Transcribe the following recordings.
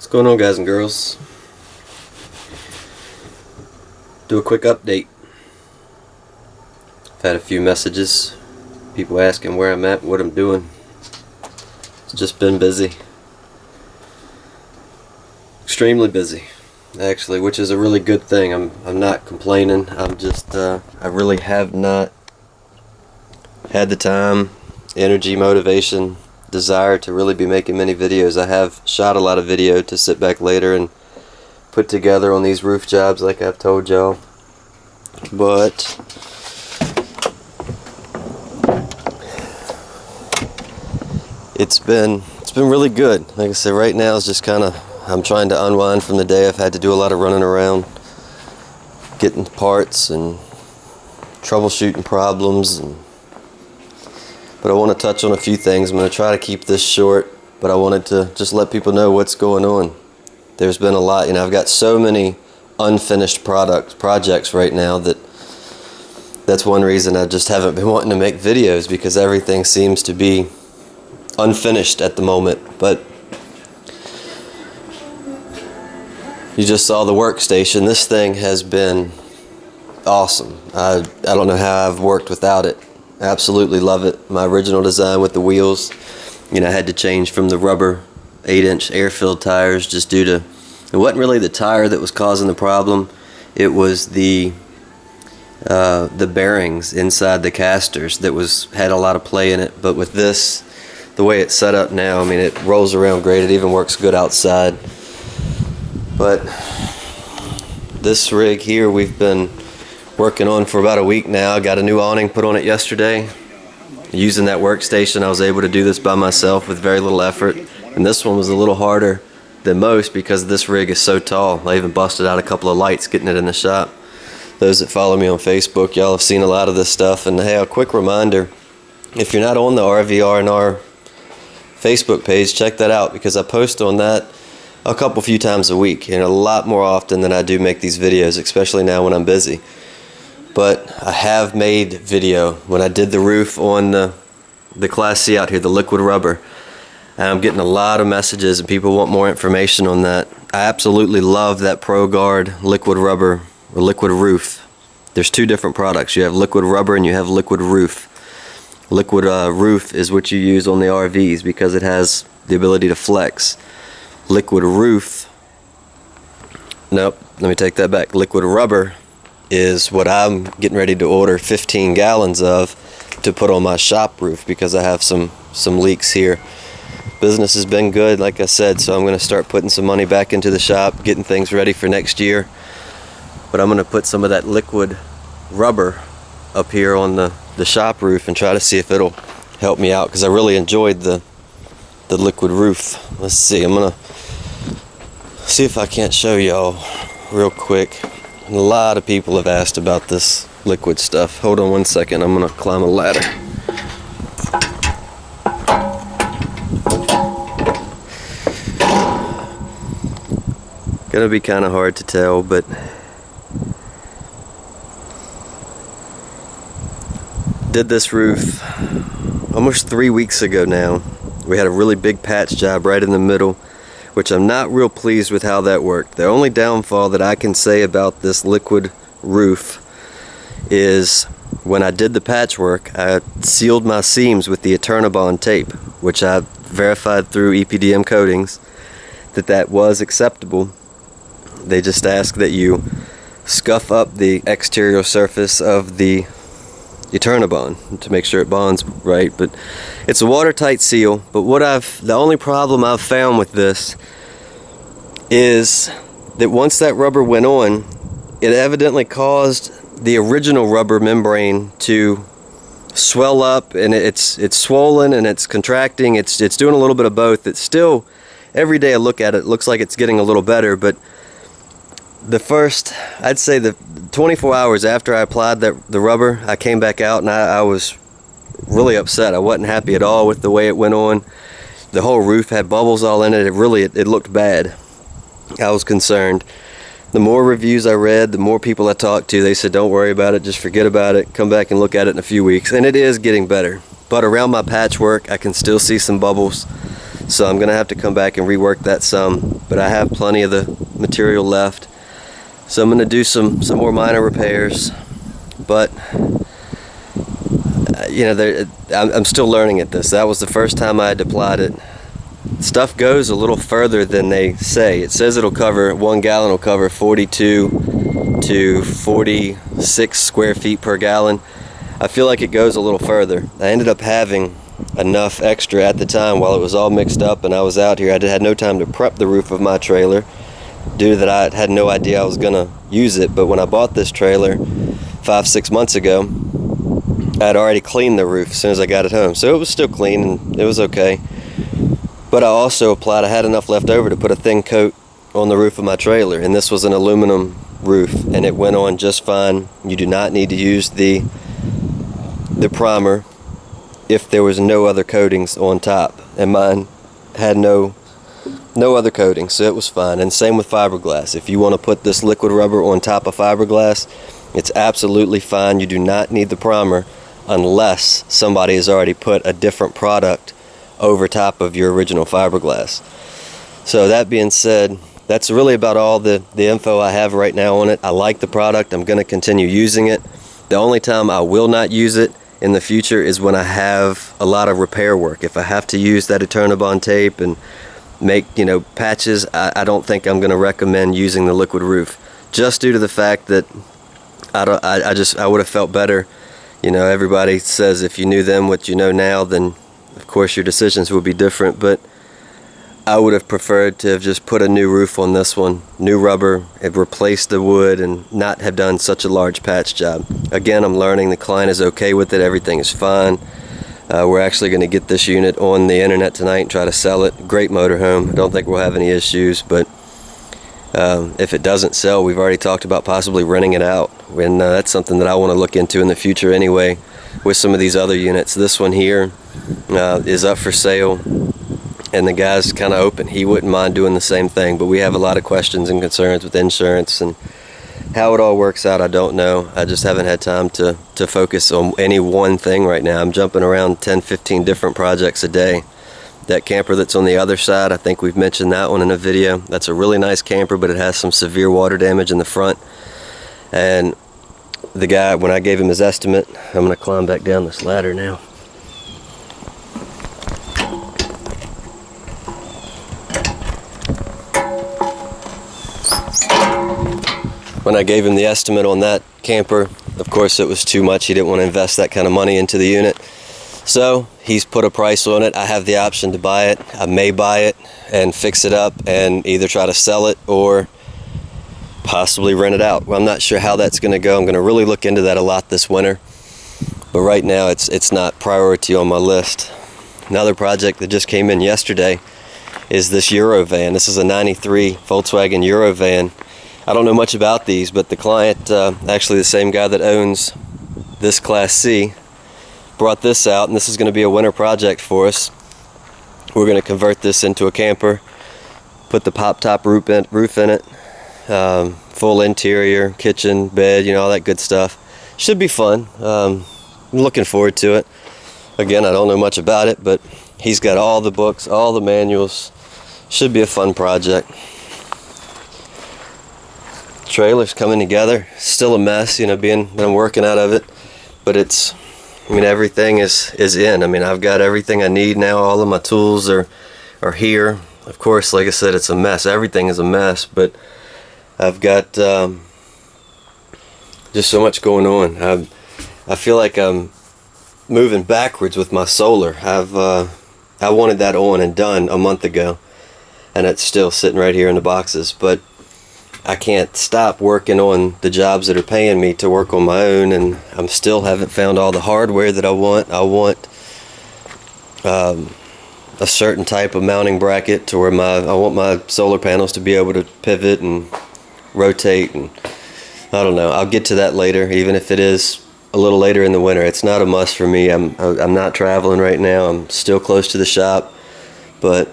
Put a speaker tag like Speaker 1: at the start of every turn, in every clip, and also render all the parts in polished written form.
Speaker 1: What's going on, guys and girls? Do a quick update. I've had a few messages, people asking where I'm at, what I'm doing. It's just been busy. Extremely busy, actually, which is a really good thing. I'm not complaining. I'm just I really have not had the time, energy, motivation, desire to really be making many videos. I have shot a lot of video to sit back later and put together on these roof jobs like I've told y'all, but it's been really good. Like I said, right now it's just kind of, I'm trying to unwind from the day. I've had to do a lot of running around getting parts and troubleshooting problems, but I want to touch on a few things. I'm going to try to keep this short, but I wanted to just let people know what's going on. There's been a lot, I've got so many unfinished projects right now that's one reason I just haven't been wanting to make videos, because everything seems to be unfinished at the moment. But you just saw the workstation. This thing has been awesome. I don't know how I've worked without it. Absolutely love it. My original design with the wheels, I had to change from the rubber 8-inch air-filled tires just due to, it wasn't really the tire that was causing the problem. It was the bearings inside the casters that had a lot of play in it. But with this, the way it's set up now, it rolls around great. It even works good outside. But this rig here we've been working on for about a week now. I got a new awning put on it yesterday. Using that workstation, I was able to do this by myself with very little effort. And this one was a little harder than most because this rig is so tall. I even busted out a couple of lights getting it in the shop. Those that follow me on Facebook, y'all have seen a lot of this stuff. And hey, a quick reminder, if you're not on the RVR&R Facebook page, check that out, because I post on that a few times a week, and a lot more often than I do make these videos, especially now when I'm busy. But I have made video when I did the roof on the Class C out here, the liquid rubber. And I'm getting a lot of messages and people want more information on that. I absolutely love that ProGuard liquid rubber or liquid roof. There's two different products. You have liquid rubber and you have liquid roof. Liquid roof is what you use on the RVs because it has the ability to flex. Liquid roof, nope, let me take that back. Liquid rubber is what I'm getting ready to order 15 gallons of to put on my shop roof, because I have some leaks here. Business has been good, like I said, so I'm going to start putting some money back into the shop, getting things ready for next year. But I'm going to put some of that liquid rubber up here on the shop roof and try to see if it'll help me out, because I really enjoyed the liquid roof. Let's see, I'm going to see if I can't show y'all real quick. A lot of people have asked about this liquid stuff. Hold on one second, I'm going to climb a ladder. Gonna be kind of hard to tell, but did this roof almost 3 weeks ago now. We had a really big patch job right in the middle, which I'm not real pleased with how that worked. The only downfall that I can say about this liquid roof is when I did the patchwork, I sealed my seams with the Eternabond tape, which I verified through EPDM coatings that was acceptable. They just ask that you scuff up the exterior surface of the Eternabond to make sure it bonds right. But it's a watertight seal. But the only problem I've found with this is that once that rubber went on, it evidently caused the original rubber membrane to swell up, and it's swollen and it's contracting. It's doing a little bit of both. It's still, every day I look at it, it looks like it's getting a little better, but I'd say the 24 hours after I applied the rubber, I came back out and I was really upset. I wasn't happy at all with the way it went on. The whole roof had bubbles all in it. It looked bad. I was concerned. The more reviews I read, the more people I talked to, they said, don't worry about it, just forget about it, come back and look at it in a few weeks. And it is getting better. But around my patchwork, I can still see some bubbles. So I'm gonna have to come back and rework that some, but I have plenty of the material left. So I'm gonna do some more minor repairs, but you know, I'm still learning at this. That was the first time I had applied it. Stuff goes a little further than they say. It says it'll cover, 1 gallon will cover 42 to 46 square feet per gallon. I feel like it goes a little further. I ended up having enough extra at the time while it was all mixed up and I was out here. I had no time to prep the roof of my trailer due to that I had no idea I was gonna use it. But when I bought this trailer 5-6 months ago, I had already cleaned the roof as soon as I got it home, so it was still clean and it was okay. But I also applied, I had enough left over to put a thin coat on the roof of my trailer, and this was an aluminum roof and it went on just fine. You do not need to use the primer if there was no other coatings on top, and mine had no other coatings, so it was fine. And same with fiberglass. If you want to put this liquid rubber on top of fiberglass, it's absolutely fine. You do not need the primer unless somebody has already put a different product over top of your original fiberglass. So that being said, that's really about all the info I have right now on it. I like the product. I'm going to continue using it. The only time I will not use it in the future is when I have a lot of repair work. If I have to use that Eternabond tape and make, you know, patches, I don't think I'm going to recommend using the liquid roof, just due to the fact that I would have felt better. You know, everybody says if you knew then what you know now, then of course your decisions would be different, but I would have preferred to have just put a new roof on this one, new rubber, and replaced the wood and not have done such a large patch job. Again, I'm learning. The client is okay with it. Everything is fine. We're actually going to get this unit on the internet tonight and try to sell it. Great motorhome. I don't think we'll have any issues, but if it doesn't sell, we've already talked about possibly renting it out, and that's something that I want to look into in the future anyway with some of these other units. This one here is up for sale, and the guy's kind of open. He wouldn't mind doing the same thing, but we have a lot of questions and concerns with insurance, and how it all works out, I don't know. I just haven't had time to focus on any one thing right now. I'm jumping around 10-15 different projects a day. That camper that's on the other side, I think we've mentioned that one in a video. That's a really nice camper, but it has some severe water damage in the front. And the guy, when I gave him his estimate, I'm going to climb back down this ladder now. When I gave him the estimate on that camper, of course it was too much. He didn't want to invest that kind of money into the unit. So he's put a price on it. I have the option to buy it. I may buy it and fix it up and either try to sell it or possibly rent it out. Well, I'm not sure how that's going to go. I'm going to really look into that a lot this winter. But right now it's not priority on my list. Another project that just came in yesterday is this Eurovan. This is a 93 Volkswagen Eurovan. I don't know much about these, but the client, actually the same guy that owns this Class C, brought this out, and this is going to be a winter project for us. We're going to convert this into a camper, put the pop-top roof in it, full interior, kitchen, bed, you know, all that good stuff. Should be fun. I'm looking forward to it. Again, I don't know much about it, but he's got all the books, all the manuals. Should be a fun project. Trailer's coming together. Still a mess, you know, I'm working out of it, but it's, I mean, everything is in. I mean, I've got everything I need now. All of my tools are here. Of course, like I said, it's a mess. Everything is a mess, but I've got just so much going on. I feel like I'm moving backwards with my solar. I wanted that on and done a month ago, and it's still sitting right here in the boxes, but I can't stop working on the jobs that are paying me to work on my own, and I'm still haven't found all the hardware that I want. I want a certain type of mounting bracket to where I want my solar panels to be able to pivot and rotate, and I don't know. I'll get to that later, even if it is a little later in the winter. It's not a must for me. I'm not traveling right now. I'm still close to the shop, but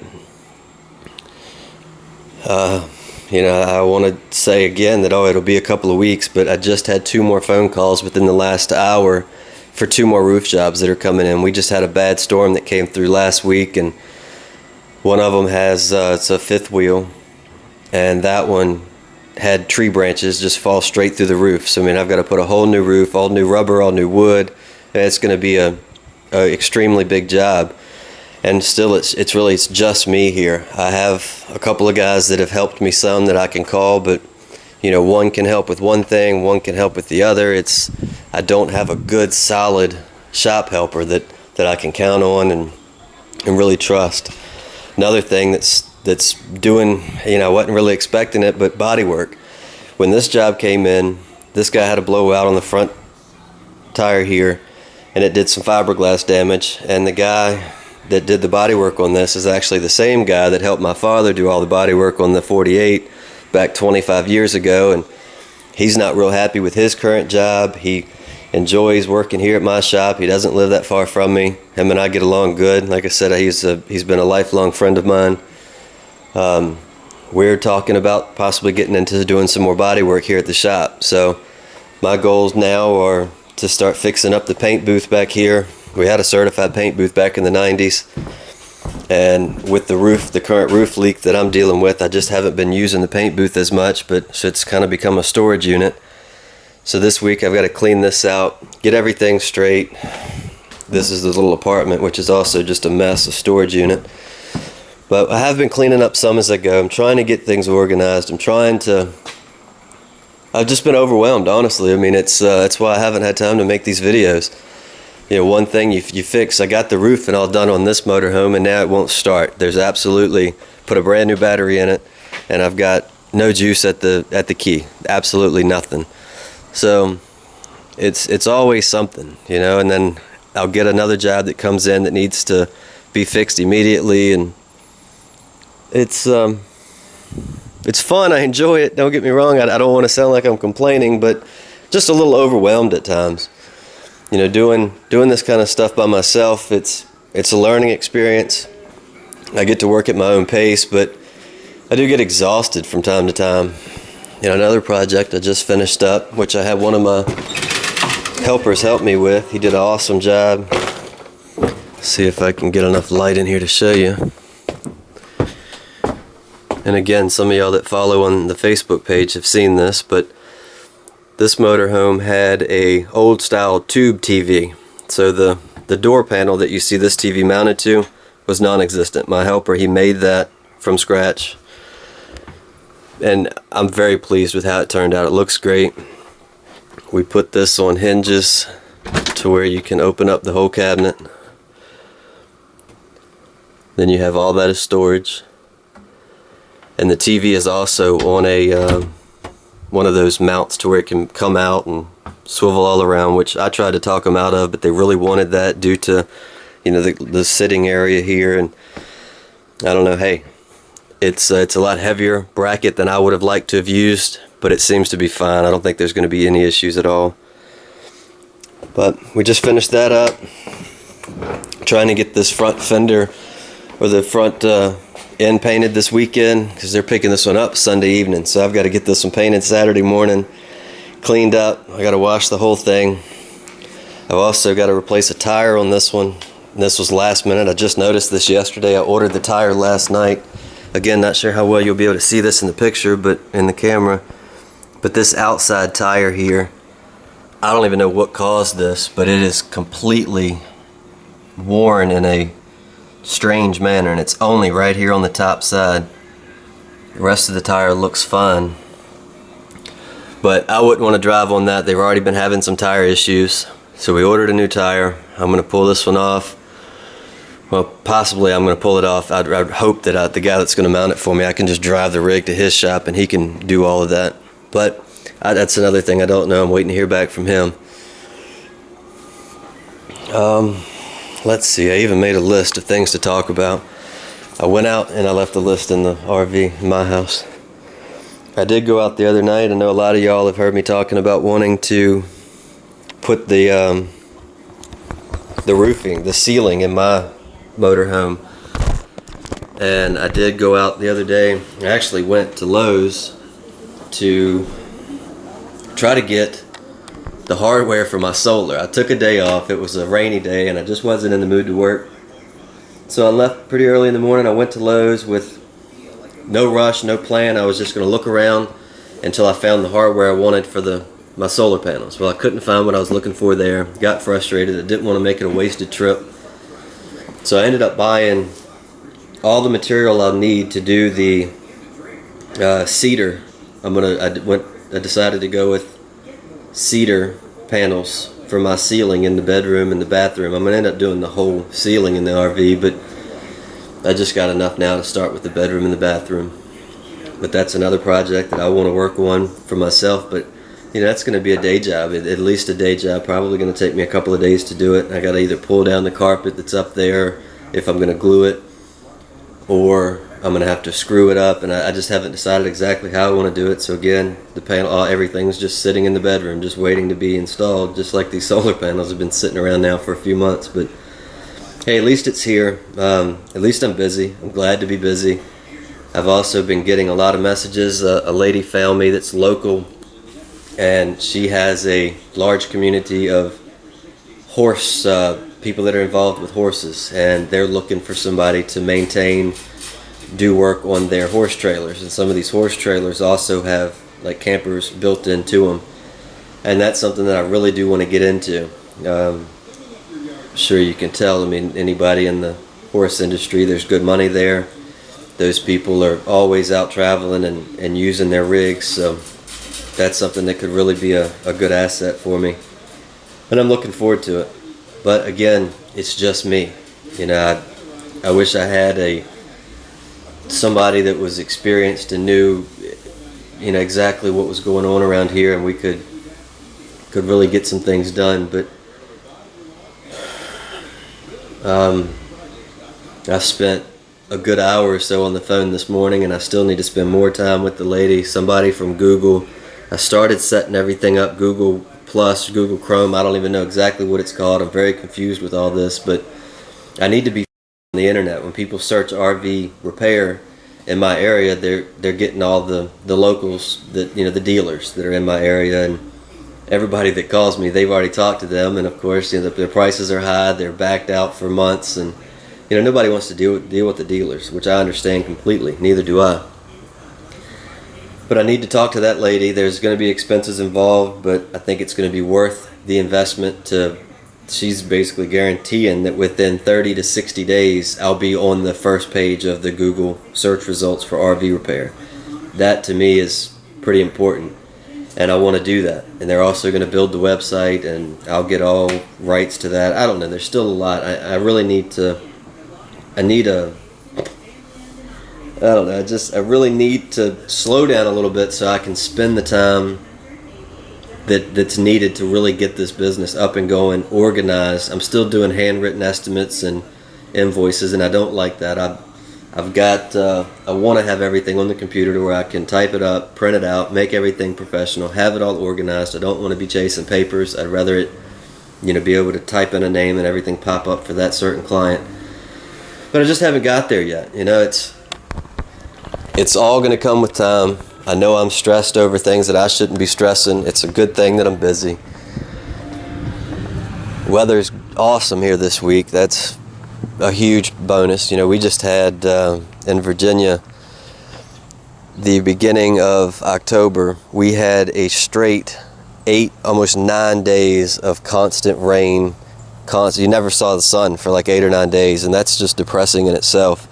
Speaker 1: you know, I want to say again that, it'll be a couple of weeks, but I just had 2 more phone calls within the last hour for 2 more roof jobs that are coming in. We just had a bad storm that came through last week, and One of them has it's a fifth wheel, and that one had tree branches just fall straight through the roof. So I mean, I've got to put a whole new roof, all new rubber, all new wood, and it's going to be a extremely big job. And still, it's just me here. I have a couple of guys that have helped me some that I can call, but you know, one can help with one thing, one can help with the other. I don't have a good solid shop helper that I can count on and really trust. Another thing that's doing, you know, I wasn't really expecting it, but body work. When this job came in, this guy had a blowout on the front tire here, and it did some fiberglass damage, and the guy that did the body work on this is actually the same guy that helped my father do all the body work on the 48 back 25 years ago, and he's not real happy with his current job. He enjoys working here at my shop. He doesn't live that far from me. Him and I get along good. Like I said, he's been a lifelong friend of mine. We're talking about possibly getting into doing some more body work here at the shop. So my goals now are to start fixing up the paint booth back here. We had a certified paint booth back in the 90s, and with the current roof leak that I'm dealing with, I just haven't been using the paint booth as much, but it's kind of become a storage unit. So this week I've got to clean this out, get everything straight. This is the little apartment, which is also just a mess, a storage unit. But I have been cleaning up some as I go. I'm trying to get things organized. I've just been overwhelmed, honestly. I mean, that's why I haven't had time to make these videos. You know, one thing you fix, I got the roof and all done on this motorhome, and now it won't start. There's absolutely, put a brand new battery in it, and I've got no juice at the key. Absolutely nothing. So it's always something, you know, and then I'll get another job that comes in that needs to be fixed immediately, and it's fun. I enjoy it. Don't get me wrong. I don't want to sound like I'm complaining, but just a little overwhelmed at times. You know, doing this kind of stuff by myself, it's a learning experience. I get to work at my own pace, but I do get exhausted from time to time. You know, another project I just finished up, which I had one of my helpers help me with. He did an awesome job. See if I can get enough light in here to show you. And again, some of y'all that follow on the Facebook page have seen this, but this motorhome had a old style tube TV. So the door panel that you see this TV mounted to was non-existent. My helper, he made that from scratch. And I'm very pleased with how it turned out. It looks great. We put this on hinges to where you can open up the whole cabinet. Then you have all that as storage. And the TV is also on a one of those mounts to where it can come out and swivel all around, which I tried to talk them out of, but they really wanted that due to, you know, the sitting area here. And I don't know, hey, it's a lot heavier bracket than I would have liked to have used, but it seems to be fine. I don't think there's going to be any issues at all. But we just finished that up, trying to get this front fender or the front end painted this weekend, because they're picking this one up Sunday evening. So I've got to get this one painted Saturday morning, cleaned up. I got to wash the whole thing. I've also got to replace a tire on this one. This was last minute. I just noticed this yesterday. I ordered the tire last night. Again, not sure how well you'll be able to see this in the picture, but in the camera. But this outside tire here, I don't even know what caused this, but it is completely worn in a strange manner, and it's only right here on the top side. The rest of the tire looks fine, but I wouldn't want to drive on that. They've already been having some tire issues, so we ordered a new tire. I'm going to pull this one off. Well, possibly I'm going to pull it off. I'd hope that the guy that's going to mount it for me, I can just drive the rig to his shop and he can do all of that. But that's another thing I don't know. I'm waiting to hear back from him. Let's see, I even made a list of things to talk about. I went out and I left a list in the RV in my house. I did go out the other night. I know a lot of y'all have heard me talking about wanting to put the roofing, the ceiling in my motorhome. And I did go out the other day. I actually went to Lowe's to try to get the hardware for my solar. I took a day off. It was a rainy day and I just wasn't in the mood to work. So I left pretty early in the morning. I went to Lowe's with no rush, no plan. I was just going to look around until I found the hardware I wanted for my solar panels. Well, I couldn't find what I was looking for there. Got frustrated. I didn't want to make it a wasted trip. So I ended up buying all the material I'll need to do the cedar. I decided to go with cedar panels for my ceiling in the bedroom and the bathroom. I'm going to end up doing the whole ceiling in the RV, but I just got enough now to start with the bedroom and the bathroom. But that's another project that I want to work on for myself. But that's going to be a day job, at least a day job. Probably going to take me a couple of days to do it. I got to either pull down the carpet that's up there if I'm going to glue it, or I'm going to have to screw it up, and I just haven't decided exactly how I want to do it. So again, the panel, everything's just sitting in the bedroom, just waiting to be installed, just like these solar panels have been sitting around now for a few months. But hey, at least it's here. At least I'm busy. I'm glad to be busy. I've also been getting a lot of messages. A lady found me that's local, and she has a large community of horse people that are involved with horses, and they're looking for somebody to do work on their horse trailers. And some of these horse trailers also have like campers built into them, and that's something that I really do want to get into. Sure, you can tell, I mean, anybody in the horse industry, there's good money there. Those people are always out traveling and using their rigs, so that's something that could really be a good asset for me, and I'm looking forward to it. But again, it's just me. I wish I had somebody that was experienced and knew exactly what was going on around here, and we could really get some things done. But I spent a good hour or so on the phone this morning, and I still need to spend more time with the lady, somebody from Google. I started setting everything up, Google Plus, Google Chrome. I don't even know exactly what it's called. I'm very confused with all this, but I need to be on the internet. When people search RV repair in my area, they're getting all the locals, that the dealers that are in my area, and everybody that calls me, they've already talked to them, and of course their prices are high, they're backed out for months, and nobody wants to deal with the dealers, which I understand completely. Neither do I. But I need to talk to that lady. There's going to be expenses involved, but I think it's going to be worth the investment. She's basically guaranteeing that within 30 to 60 days, I'll be on the first page of the Google search results for RV repair. That to me is pretty important, and I want to do that. And they're also going to build the website, and I'll get all rights to that. I don't know. There's still a lot. I really need to. I really need to slow down a little bit so I can spend the time that's needed to really get this business up and going, organized. I'm still doing handwritten estimates and invoices, and I don't like that. I want to have everything on the computer to where I can type it up, print it out, make everything professional, have it all organized. I don't want to be chasing papers. I'd rather it, be able to type in a name and everything pop up for that certain client. But I just haven't got there yet. It's all going to come with time. I know I'm stressed over things that I shouldn't be stressing. It's a good thing that I'm busy. Weather's awesome here this week. That's a huge bonus. We just had in Virginia, the beginning of October, we had a straight 8, almost 9 days of constant rain. You never saw the sun for like 8 or 9 days, and that's just depressing in itself.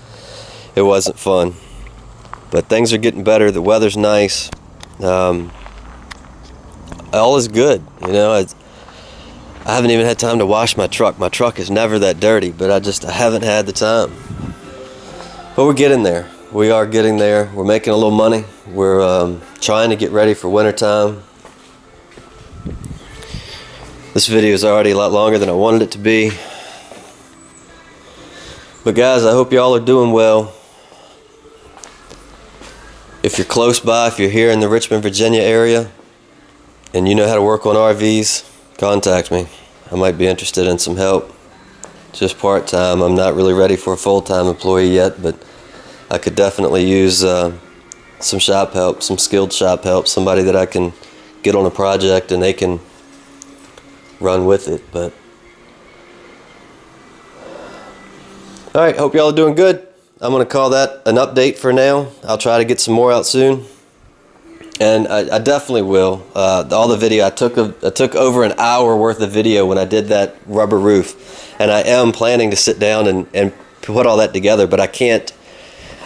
Speaker 1: It wasn't fun. But things are getting better. The weather's nice. All is good. I haven't even had time to wash my truck. My truck is never that dirty, but I haven't had the time. But we're getting there. We are getting there. We're making a little money. We're trying to get ready for wintertime. This video is already a lot longer than I wanted it to be. But guys, I hope y'all are doing well. If you're close by, if you're here in the Richmond, Virginia area, and you know how to work on RVs, contact me. I might be interested in some help. Just part-time. I'm not really ready for a full-time employee yet, but I could definitely use some shop help, some skilled shop help, somebody that I can get on a project and they can run with it. But Alright, hope y'all are doing good. I'm going to call that an update for now. I'll try to get some more out soon. And I definitely will. All the video, I took over an hour worth of video when I did that rubber roof. And I am planning to sit down and put all that together, but I can't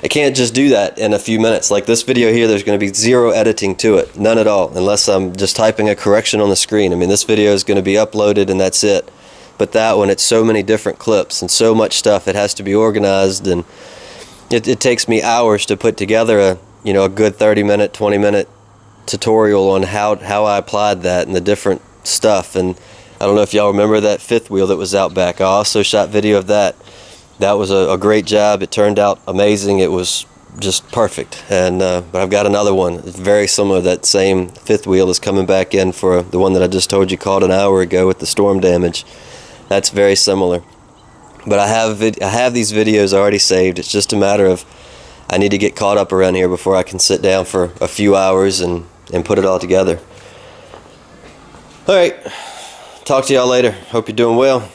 Speaker 1: just do that in a few minutes. Like this video here, there's going to be zero editing to it. None at all, unless I'm just typing a correction on the screen. I mean, this video is going to be uploaded and that's it. But that one, it's so many different clips and so much stuff. It has to be organized, and it takes me hours to put together a good 30-minute, 20-minute tutorial on how I applied that and the different stuff. And I don't know if y'all remember that fifth wheel that was out back. I also shot video of that. That was a great job. It turned out amazing. It was just perfect. And but I've got another one. It's very similar. That same fifth wheel is coming back in for the one that I just told you called an hour ago with the storm damage. That's very similar. But I have these videos already saved. It's just a matter of I need to get caught up around here before I can sit down for a few hours and put it all together. Alright, talk to y'all later. Hope you're doing well.